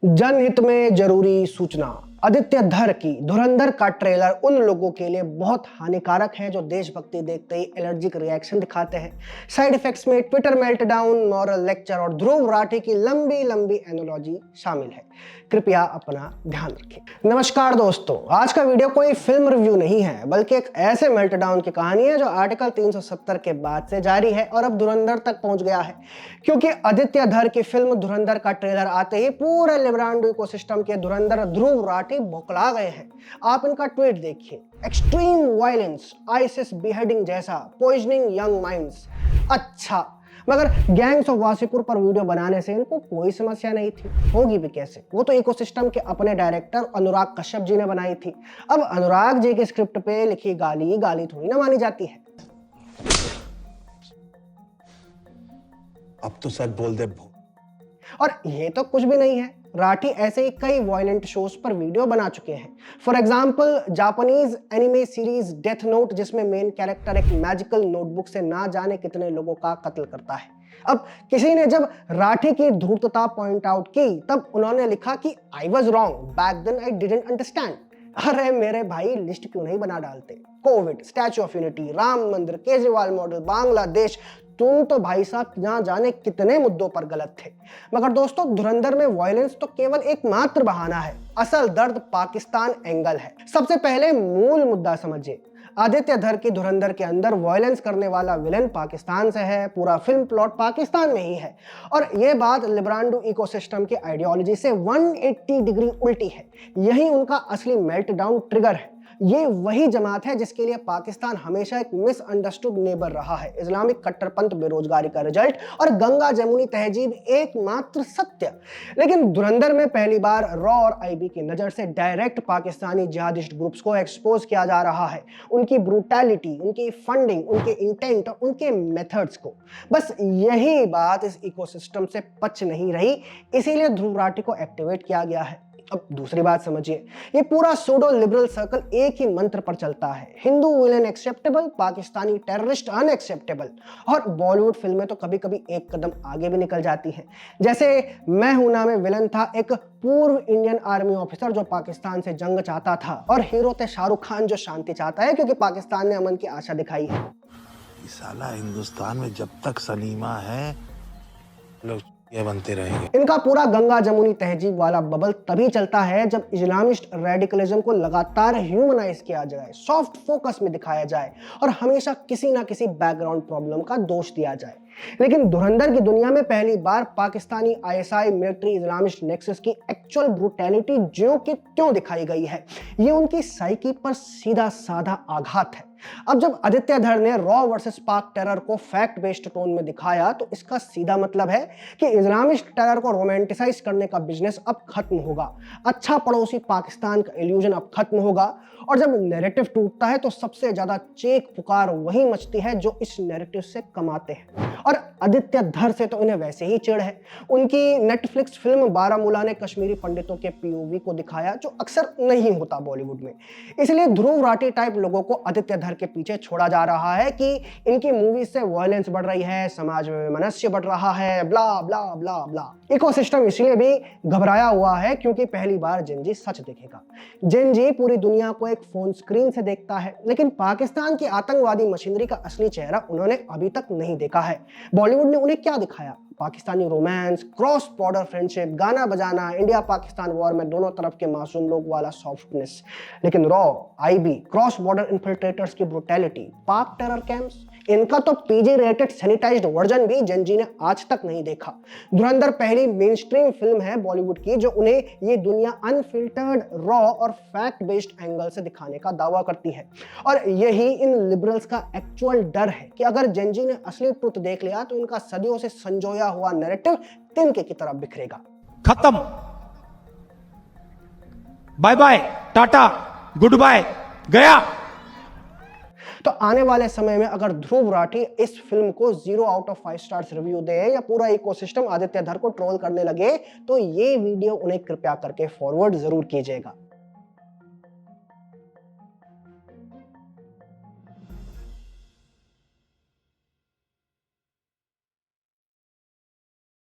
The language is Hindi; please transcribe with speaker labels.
Speaker 1: जनहित में जरूरी सूचना। आदित्य धर की धुरंधर का ट्रेलर उन लोगों के लिए बहुत हानिकारक है जो देशभक्ति देखते ही एलर्जिक रिएक्शन दिखाते हैं। साइड इफेक्ट्स में ट्विटर मेल्टडाउन, मॉरल लेक्चर और ध्रुव राठी की लंबी लंबी एनोलॉजी शामिल है। कृपया अपना ध्यान रखें। नमस्कार दोस्तों, आज का वीडियो कोई फिल्म रिव्यू नहीं है बल्कि एक ऐसे मेल्टडाउन की कहानी है जो आर्टिकल 370 के बाद से जारी है और अब धुरंधर तक पहुंच गया है। क्योंकि आदित्य धर की फिल्म धुरंधर का ट्रेलर आते ही पूरे लिब्रांडो इकोसिस्टम के धुरंधर ध्रुव राठी बौखला गए हैं। आप इनका ट्वीट देखिए, एक्सट्रीम वायलेंस, आईसिस बिहेडिंग जैसा, पॉइजनिंग यंग माइंड्स। अच्छा, मगर गैंग्स ऑफ वासीपुर पर वीडियो बनाने से इनको कोई समस्या नहीं थी, होगी भी कैसे? वो तो इकोसिस्टम के अपने डायरेक्टर अनुराग कश्यप जी ने बनाई थी। अब अनुराग जी की स्क्रिप्ट पे लिखी गाली गाली थोड़ी ना मानी जाती है।
Speaker 2: अब तो सच बोल दे।
Speaker 1: और ये तो कुछ भी नहीं है, राठी ऐसे ही कई वायलेंट शोज पर वीडियो बना चुके हैं। For example Japanese anime series death note, जिसमें मेन कैरेक्टर एक मैजिकल नोटबुक से ना जाने कितने लोगों का कत्ल करता है। अब किसी ने जब राठी की धूर्तता पॉइंट आउट की तब उन्होंने लिखा कि I was wrong, back then I didn't understand. अरे मेरे भाई, लिस्ट क्यों नहीं बना डालते? Covid, statue of unity, Ram Mandir, Kejriwal model, Bangladesh, तुम तो भाई साहब ना जाने कितने मुद्दों पर गलत थे। मगर दोस्तों, धुरंधर में वायलेंस तो केवल एक मात्र बहाना है, असल दर्द पाकिस्तान एंगल है। सबसे पहले मूल मुद्दा समझिए। आदित्य धर की धुरंधर के अंदर वायलेंस करने वाला विलेन पाकिस्तान से है, पूरा फिल्म प्लॉट पाकिस्तान में ही है। और यह बात लिब्रांडो इकोसिस्टम की आइडियोलॉजी से 180 डिग्री उल्टी है। यही उनका असली मेल्टडाउन ट्रिगर है। ये वही जमात है जिसके लिए पाकिस्तान हमेशा एक मिसअंडरस्टूड नेबर रहा है। इस्लामिक कट्टरपंथ बेरोजगारी का रिजल्ट और गंगा जमुनी तहजीब एकमात्र सत्य। लेकिन धुरंधर में पहली बार रॉ और आईबी की नजर से डायरेक्ट पाकिस्तानी जिहादिस्ट ग्रुप्स को एक्सपोज किया जा रहा है, उनकी ब्रूटैलिटी, उनकी फंडिंग, उनके इंटेंट और उनके मेथड्स को। बस यही बात इस इकोसिस्टम से पच नहीं रही, इसीलिए ध्रुव राठी को एक्टिवेट किया गया है। अब दूसरी बात समझिए, ये पूरा सूडो लिबरल सर्कल एक ही मंत्र पर चलता है, Hindu villain acceptable, Pakistani terrorist unacceptable. और बॉलीवुड फिल्में तो कभी कभी एक कदम आगे भी निकल जाती हैं। जैसे मैं हूं ना में विलन था एक पूर्व इंडियन आर्मी ऑफिसर जो पाकिस्तान से जंग चाहता था, और हीरो थे शाहरुख खान जो शांति चाहता है क्योंकि पाकिस्तान ने अमन की आशा दिखाई है।
Speaker 2: साला हिंदुस्तान में जब तक सलीमा है लोग ये बनते रहेंगे।
Speaker 1: इनका पूरा गंगा जमुनी तहजीब वाला बबल तभी चलता है जब इस्लामिस्ट रेडिकलिज्म को लगातार ह्यूमनाइज किया जाए, सॉफ्ट फोकस में दिखाया जाए और हमेशा किसी ना किसी बैकग्राउंड प्रॉब्लम का दोष दिया जाए। लेकिन धुरंधर की दुनिया में पहली बार Pakistani ISI military Islamist nexus की एक्चुअल ब्रूटैलिटी ज्यों की त्यों दिखाई गई है। ये उनकी साइकी पर सीधा साधा आघात है। अब जब आदित्य धर ने रॉ वर्सेस पाक टेरर को फैक्ट बेस्ड टोन में दिखाया तो इसका सीधा मतलब है कि इस्लामिस्ट टेरर को रोमांटिसाइज करने का बिजनेस अब खत्म होगा। अच्छा पड़ोसी पाकिस्तान का इल्यूजन अब खत्म होगा। और जब नैरेटिव टूटता है तो सबसे ज्यादा चीख पुकार वही मचती है जो इस नैरेटिव से कमाते हैं। और आदित्य धर से तो इन्हें वैसे ही चिढ़ है। उनकी नेटफ्लिक्स फिल्म बारामूला ने कश्मीरी पंडितों के पीओवी को दिखाया जो अक्सर नहीं होता बॉलीवुड में। इसलिए ध्रुव राठी टाइप लोगों को आदित्य धर के पीछे छोड़ा जा रहा है कि इनकी मूवी से वायलेंस बढ़ रही है, समाज में वैमनस्य बढ़ रहा है, ब्ला ब्ला ब्ला ब्ला। इकोसिस्टम इसलिए भी घबराया हुआ है क्योंकि पहली बार जेनजी सच देखेगा। जेनजी पूरी दुनिया को एक फोन स्क्रीन से देखता है, लेकिन पाकिस्तान की आतंकवादी मशीनरी का असली चेहरा उन्होंने अभी तक नहीं देखा है। बॉलीवुड ने उन्हें क्या दिखाया? Pakistani romance, cross border friendship, गाना बजाना, इंडिया पाकिस्तान वॉर में दोनों तरफ के मासूम लोग वाला सॉफ्टनेस। लेकिन raw, IB, cross border infiltrators की ब्रूटैलिटी, पाक टेरर कैंप्स, इनका तो पीजी रेटेड सैनिटाइज्ड वर्जन भी जेनजी ने आज तक नहीं देखा। धुरंधर पहली मेनस्ट्रीम फिल्म है बॉलीवुड की जो उन्हें ये दुनिया अनफिल्टर्ड, रॉ और फैक्ट बेस्ड एंगल से दिखाने का दावा करती है। और यही इन लिबरल्स का एक्चुअल डर है कि अगर जेनजी ने असली ट्रुथ देख लिया तो इनका सदियों से संजोया हुआ नैरेटिव तिनके की तरफ बिखरेगा।
Speaker 3: खत्म, bye bye, tata, goodbye, गया।
Speaker 1: तो आने वाले समय में अगर ध्रुव राठी इस फिल्म को 0 आउट ऑफ 5 स्टार्स रिव्यू दे या पूरा इकोसिस्टम आदित्य धर को ट्रोल करने लगे तो ये वीडियो उन्हें कृपया करके फॉरवर्ड जरूर कीजिएगा।